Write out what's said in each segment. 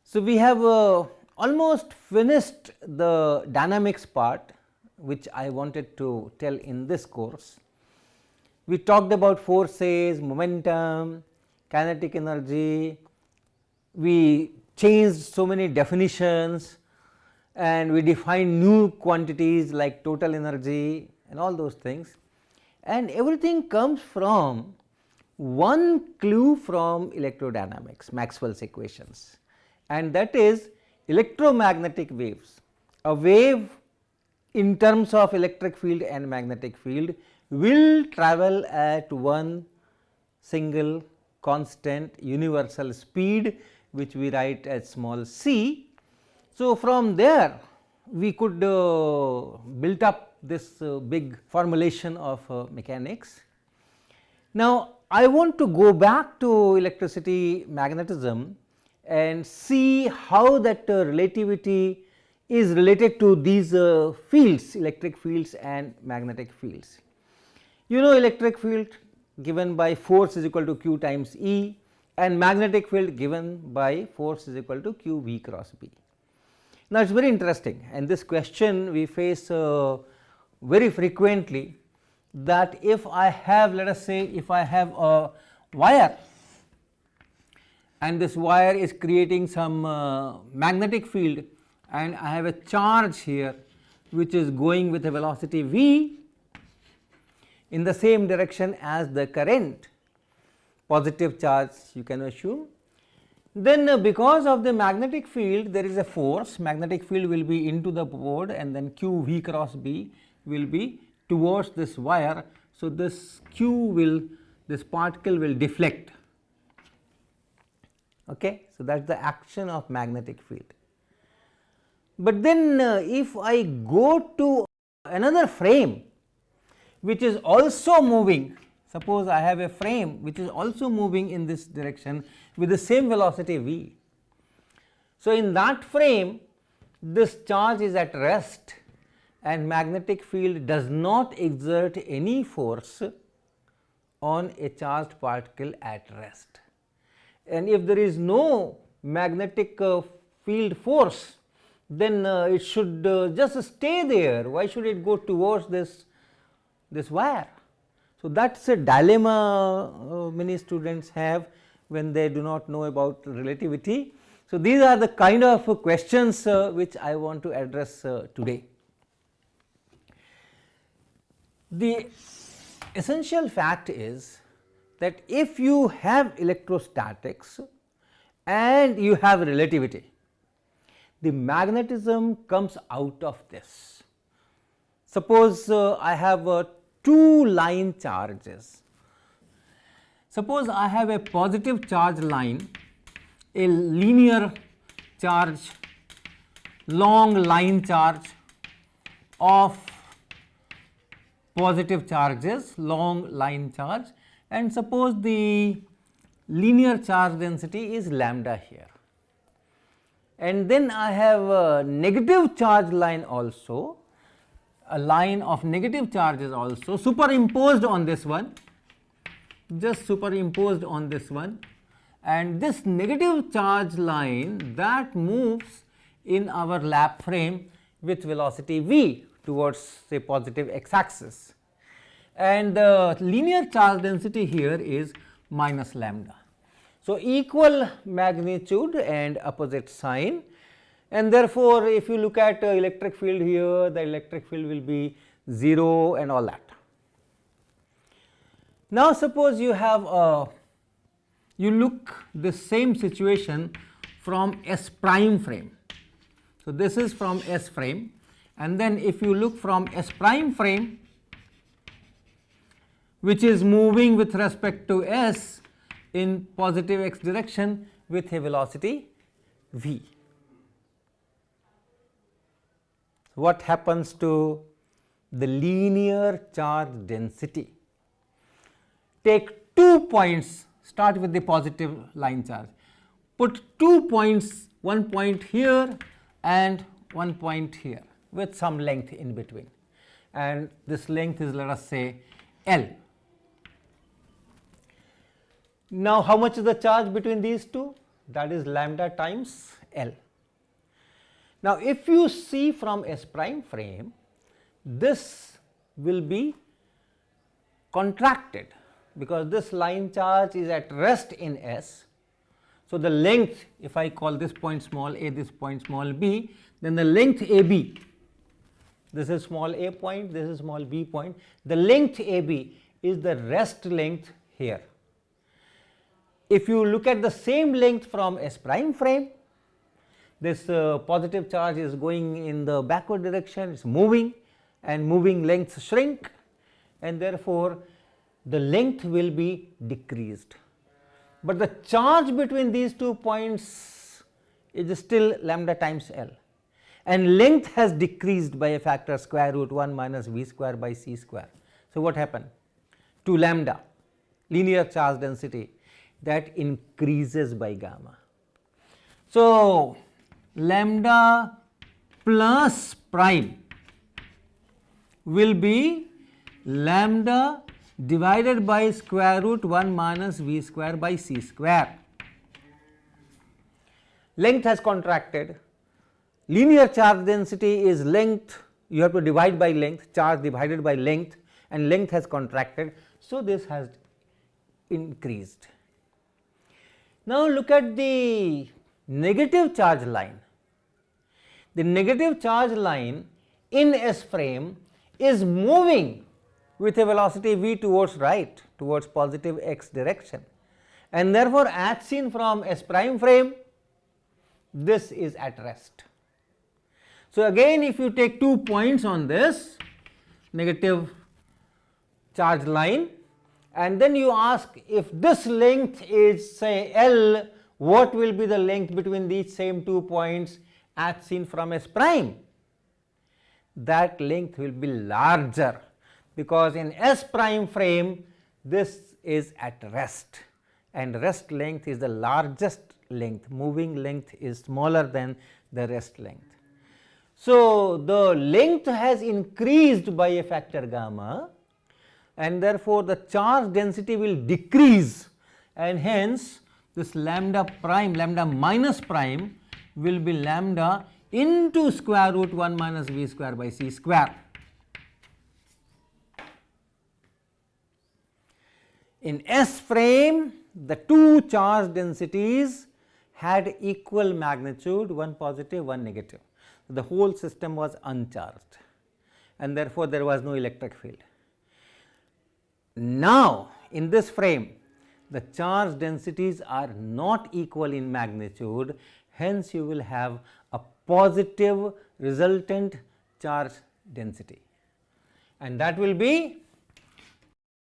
So, we have almost finished the dynamics part, which I wanted to tell in this course. We talked about forces, momentum, kinetic energy, we changed so many definitions and we defined new quantities like total energy and all those things, and everything comes from one clue from electrodynamics, Maxwell's equations, and that is electromagnetic waves. A wave in terms of electric field and magnetic field will travel at one single constant universal speed, which we write as small c. So, from there we could build up this big formulation of mechanics. Now, I want to go back to electricity magnetism and see how that relativity is related to these fields, electric fields and magnetic fields. You know, electric field given by force is equal to q times E, and magnetic field given by force is equal to q v cross B. Now, it is very interesting, and this question we face very frequently, that if I have, let us say, if I have a wire and this wire is creating some magnetic field, and I have a charge here which is going with a velocity v in the same direction as the current, positive charge you can assume, then because of the magnetic field there is a force, magnetic field will be into the board and then q v cross B will be towards this wire. So, this q will, this particle will deflect. Okay. So, that is the action of magnetic field. But then if I go to another frame which is also moving, suppose I have a frame which is also moving in this direction with the same velocity v. So, in that frame this charge is at rest and magnetic field does not exert any force on a charged particle at rest. And if there is no magnetic field force, then it should just stay there. Why should it go towards this wire? So, that is a dilemma many students have when they do not know about relativity. So, these are the kind of questions which I want to address today. The essential fact is that if you have electrostatics and you have relativity, the magnetism comes out of this. Suppose I have two line charges. Suppose I have a positive charge line, a linear charge, long line charge of positive charges, long line charge, and suppose the linear charge density is lambda here. And then I have a negative charge line also, a line of negative charges also superimposed on this one, just superimposed on this one, and this negative charge line that moves in our lap frame with velocity v towards say positive x axis, and the linear charge density here is minus lambda. So, equal magnitude and opposite sign, and therefore, if you look at electric field here, the electric field will be 0 and all that. Now, suppose you have you look the same situation from S prime frame. So, this is from S frame, and then if you look from S prime frame, which is moving with respect to S in positive x direction with a velocity v. What happens to the linear charge density? Take 2 points, start with the positive line charge, put 2 points, one point here and one point here with some length in between, and this length is, let us say, L. Now, how much is the charge between these two? That is lambda times L. Now, if you see from S prime frame, this will be contracted because this line charge is at rest in S. So, the length, if I call this point small a, this point small b, then the length AB, this is small a point, this is small b point, the length AB is the rest length here. If you look at the same length from S prime frame, this positive charge is going in the backward direction, it is moving, and moving lengths shrink, and therefore, the length will be decreased. But the charge between these 2 points is still lambda times L, and length has decreased by a factor square root 1 minus v square by c square. So, what happened to lambda, linear charge density, that increases by gamma. So, lambda plus prime will be lambda divided by square root 1 minus v square by c square. Length has contracted, linear charge density is length, you have to divide by length, charge divided by length, and length has contracted. So, this has increased. Now, look at the negative charge line. The negative charge line in S frame is moving with a velocity v towards right, towards positive x direction, and therefore, as seen from S prime frame, this is at rest. So, again if you take 2 points on this negative charge line, and then you ask if this length is say L, what will be the length between these same 2 points as seen from S prime? That length will be larger, because in S prime frame this is at rest, and rest length is the largest length, moving length is smaller than the rest length. So, the length has increased by a factor gamma, and therefore, the charge density will decrease, and hence this lambda prime, lambda minus prime will be lambda into square root 1 minus v square by c square. In S frame, the two charge densities had equal magnitude, one positive, one negative. The whole system was uncharged, and therefore, there was no electric field. Now, in this frame, the charge densities are not equal in magnitude, hence you will have a positive resultant charge density, and that will be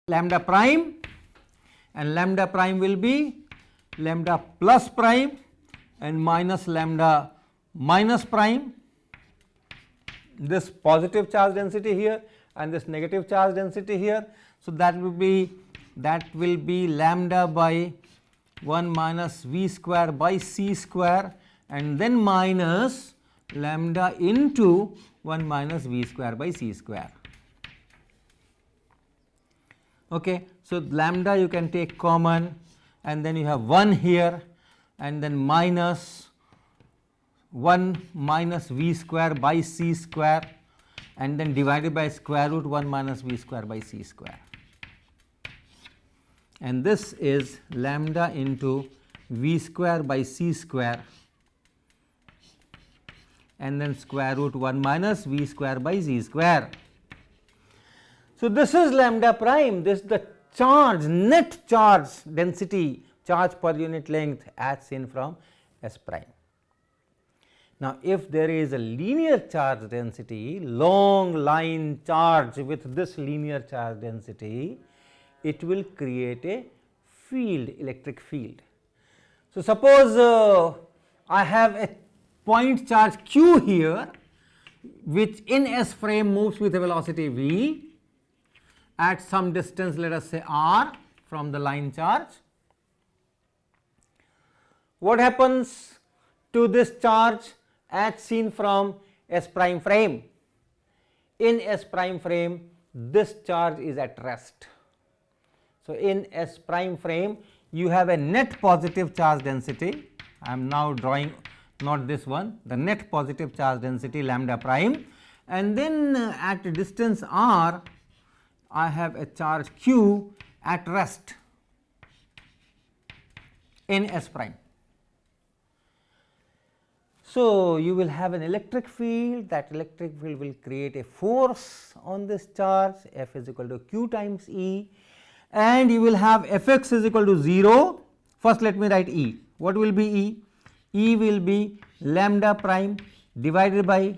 lambda prime, and lambda prime will be lambda plus prime and minus lambda minus prime, this positive charge density here and this negative charge density here. So, that will be lambda by 1 minus v square by c square, and then minus lambda into 1 minus v square by c square. Okay. So, lambda you can take common, and then you have 1 here, and then minus 1 minus v square by c square, and then divided by square root 1 minus v square by c square, and this is lambda into v square by c square, and then square root 1 minus v square by z square. So, this is lambda prime, this is the charge, net charge density, charge per unit length as seen from S prime. Now, if there is a linear charge density, long line charge with this linear charge density, it will create a field, electric field. So, suppose I have a point charge q here, which in S frame moves with a velocity v at some distance, let us say r from the line charge. What happens to this charge as seen from S prime frame? In S prime frame, this charge is at rest. So, in S prime frame, you have a net positive charge density. I am now drawing not this one, the net positive charge density lambda prime, and then at a distance r I have a charge q at rest in S prime. So, you will have an electric field, that electric field will create a force on this charge, F is equal to q times E, and you will have Fx is equal to 0. First let me write E. What will be E? E will be lambda prime divided by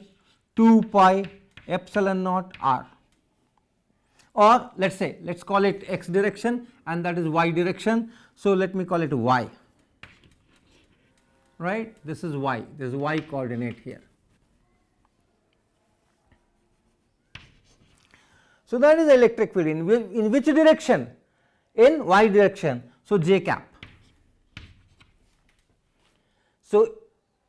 2 pi epsilon naught r, or let us say, let us call it x direction and that is y direction. So, let me call it y, right, this is y, this is y coordinate here. So, that is the electric field in which direction? In y direction. So, j cap. So,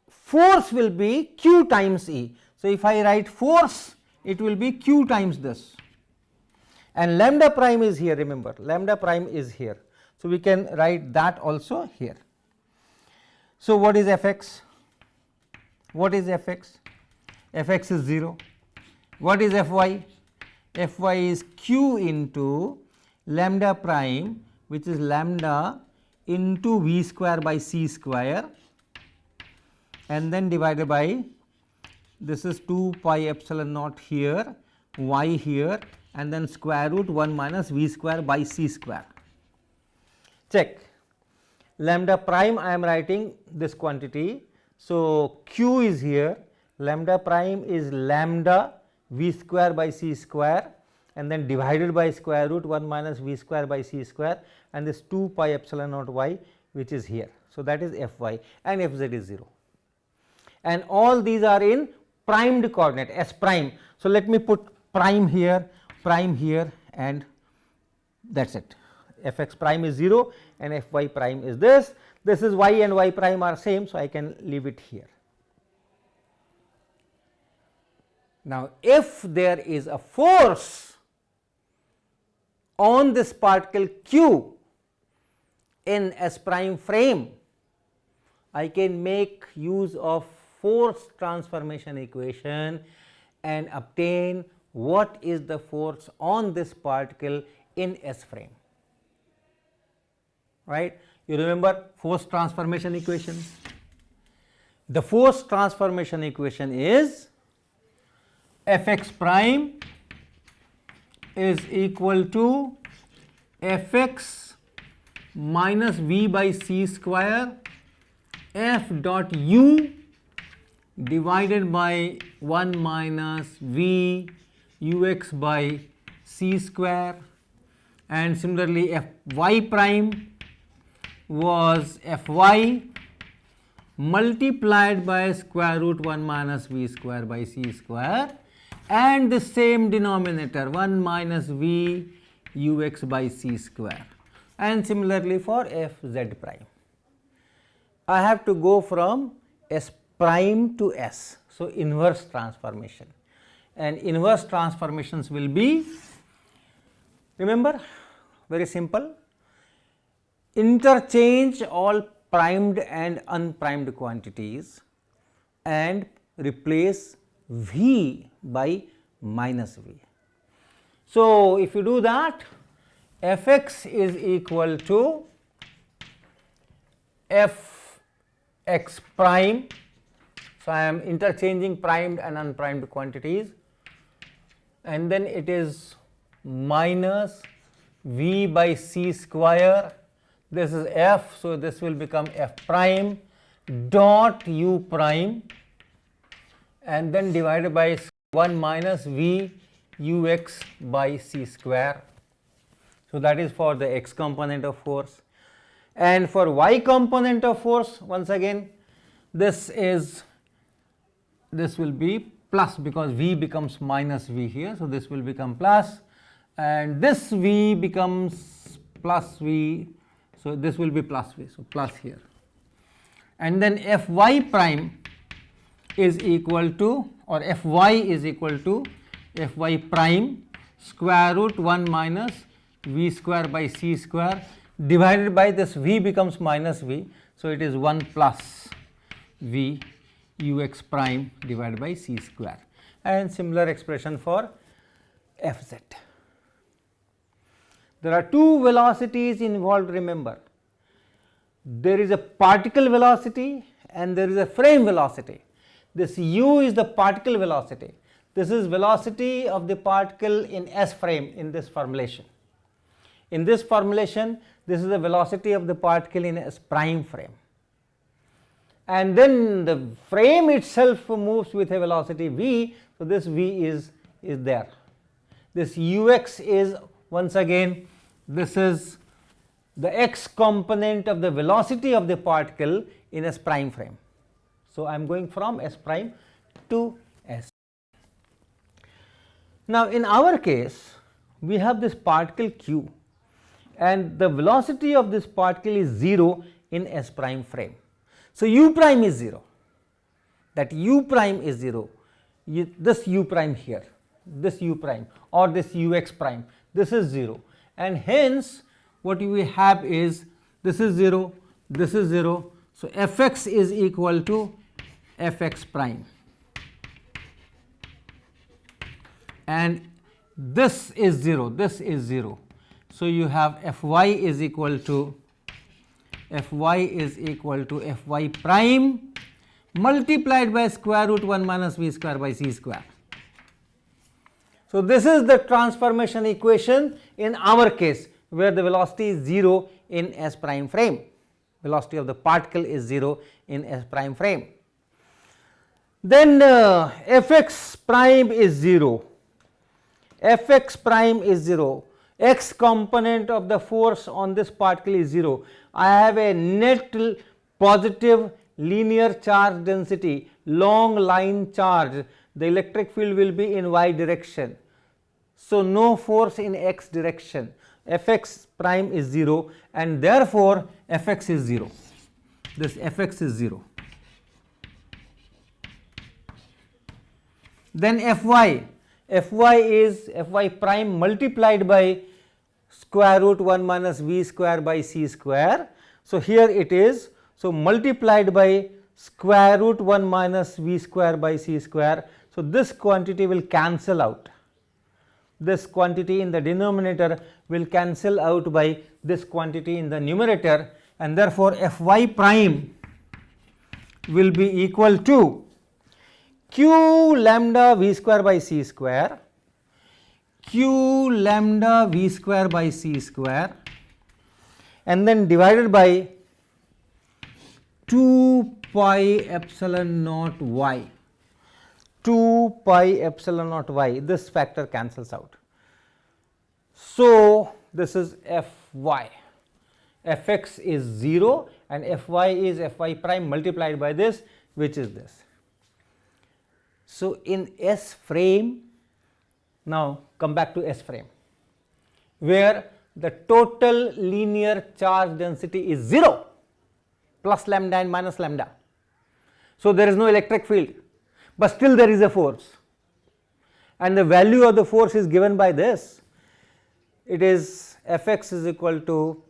force will be q times E. So, if I write force, it will be q times this, and lambda prime is here, remember lambda prime is here. So, we can write that also here. So, what is Fx? What is Fx? Fx is 0. What is Fy? Fy is q into lambda prime, which is lambda into v square by c square, and then divided by, this is 2 pi epsilon naught here, y here, and then square root 1 minus v square by c square. Check, lambda prime I am writing this quantity. So, q is here, lambda prime is lambda v square by c square, and then divided by square root 1 minus v square by c square, and this 2 pi epsilon naught y which is here. So, that is Fy, and Fz is 0, and all these are in primed coordinate S prime. So, let me put prime here, and that is it. Fx prime is 0 and Fy prime is this. This is y and y prime are same, so I can leave it here. Now, if there is a force on this particle q in S prime frame, I can make use of force transformation equation and obtain what is the force on this particle in S frame, right. You remember force transformation equation? The force transformation equation is Fx prime is equal to Fx minus v by c square F dot u divided by 1 minus v ux by c square, and similarly Fy prime was Fy multiplied by square root 1 minus v square by c square, and the same denominator 1 minus v ux by c square, and similarly for Fz prime. I have to go from S prime to S. So, inverse transformation, and inverse transformations will be, remember, very simple, interchange all primed and unprimed quantities and replace v by minus v. So, if you do that, Fx is equal to Fx prime. So, I am interchanging primed and unprimed quantities, and then it is minus v by c square, this is f. So, this will become f prime dot u prime, and then divided by 1 minus v ux by c square. So, that is for the x component of force, and for y component of force, once again this will be plus, because v becomes minus v here. So, this will become plus, and this v becomes plus v. So, this will be plus v. So, plus here, and then Fy prime is equal to, or Fy is equal to Fy prime square root 1 minus v square by c square divided by this v becomes minus v. So, it is 1 plus v ux prime divided by c square, and similar expression for fz. There are two velocities involved, remember. There is a particle velocity and there is a frame velocity. This u is the particle velocity. This is velocity of the particle in S frame in this formulation. In this formulation, this is the velocity of the particle in S prime frame. And then the frame itself moves with a velocity v, so this v is there. This ux is, once again, this is the x component of the velocity of the particle in S prime frame. So, I am going from S prime to S. Now, in our case, we have this particle q and the velocity of this particle is 0 in S prime frame. So, u prime is 0, that u prime is 0, this u prime here, this u prime or this ux prime, this is 0, and hence what we have is this is 0, this is 0. So, fx is equal to fx prime, and this is 0, this is 0. So, you have fy is equal to fy prime multiplied by square root 1 minus v square by c square. So, this is the transformation equation in our case, where the velocity is 0 in S prime frame, velocity of the particle is 0 in S prime frame. Then fx prime is 0, fx prime is 0, x component of the force on this particle is 0. I have a net positive linear charge density, long line charge, the electric field will be in y direction. So, no force in x direction, fx prime is 0 and therefore, fx is 0, this fx is 0. Then fy is fy prime multiplied by square root 1 minus v square by c square. So, here it is, so multiplied by square root 1 minus v square by c square. So, this quantity will cancel out, this quantity in the denominator will cancel out by this quantity in the numerator, and therefore, fy prime will be equal to q lambda v square by c square, q lambda v square by c square, and then divided by 2 pi epsilon naught y, 2 pi epsilon naught y, this factor cancels out. So, this is fy, fx is 0 and fy is fy prime multiplied by this, which is this. So, in S frame, now come back to S frame, where the total linear charge density is 0, plus lambda and minus lambda. So, there is no electric field, but still there is a force, and the value of the force is given by this. It is fx is equal to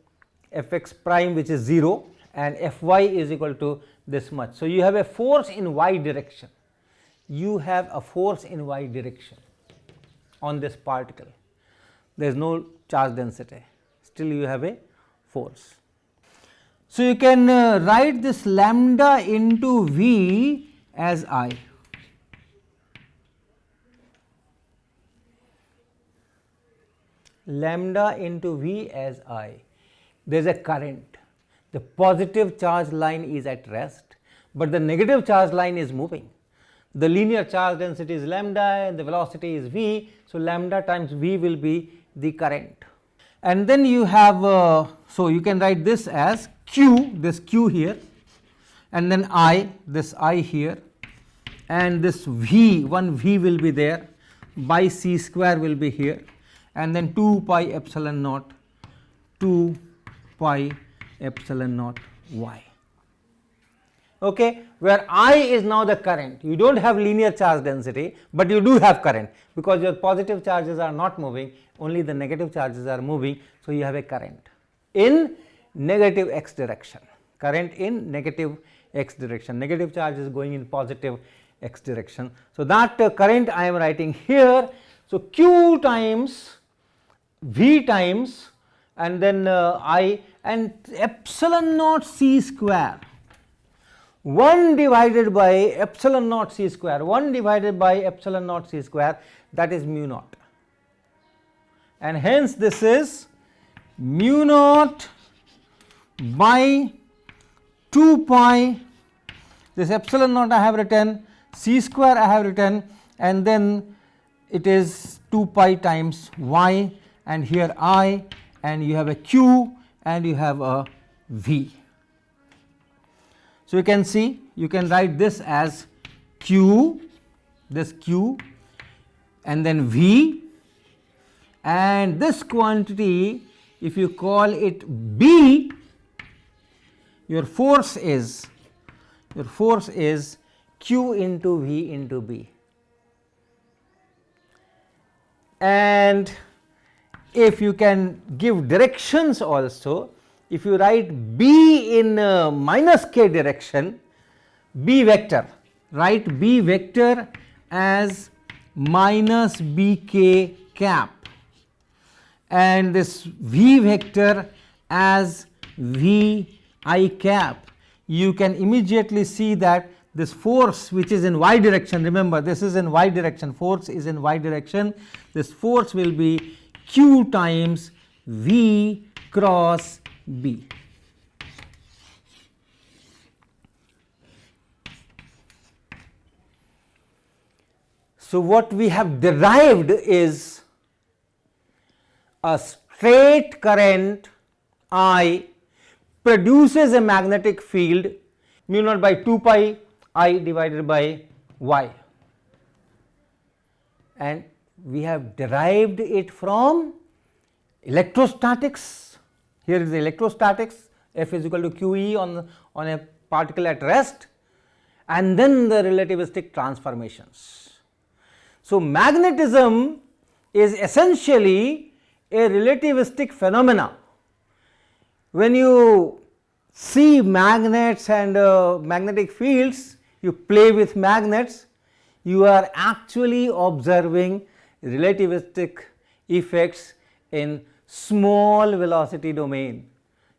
fx prime, which is 0, and fy is equal to this much. So, you have a force in y direction, you have a force in y direction on this particle, there is no charge density, still you have a force. So, you can write this lambda into v as I. Lambda into v as I. There is a current, the positive charge line is at rest, but the negative charge line is moving. The linear charge density is lambda and the velocity is v. So, lambda times v will be the current. And then you have, so you can write this as q, this q here, and then I, this I here, and this v, one v will be there, by c square will be here, and then 2 pi epsilon naught, 2 pi epsilon naught y. Okay, where I is now the current, you do not have linear charge density, but you do have current, because your positive charges are not moving, only the negative charges are moving. So, you have a current in negative x direction, current in negative x direction, negative charge is going in positive x direction. So, that current I am writing here. So, q times v times and then I and epsilon naught c square 1 divided by epsilon naught c square, 1 divided by epsilon naught c square, that is mu naught, and hence this is mu naught by 2 pi, this epsilon naught I have written, c square I have written, and then it is 2 pi times y, and here I, and you have a q and you have a v. So, you can see, you can write this as q, this q, and then v, and this quantity, if you call it b, your force is q into v into b. And if you can give directions also, if you write b in minus k direction, b vector, write b vector as minus bk cap, and this v vector as v I cap, you can immediately see that this force which is in y direction, remember this is in y direction, force is in y direction, this force will be q times v cross b. So, what we have derived is a straight current I produces a magnetic field mu naught by 2 pi I divided by y, and we have derived it from electrostatics. Here is the electrostatics, F is equal to QE on a particle at rest, and then the relativistic transformations. So, magnetism is essentially a relativistic phenomena. When you see magnets and magnetic fields, you play with magnets, you are actually observing relativistic effects in small velocity domain.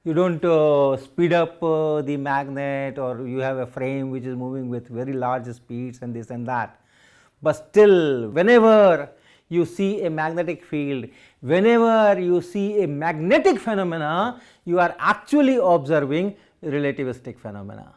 You do not speed up the magnet, or you have a frame which is moving with very large speeds and this and that, but still whenever you see a magnetic field, whenever you see a magnetic phenomena, you are actually observing relativistic phenomena.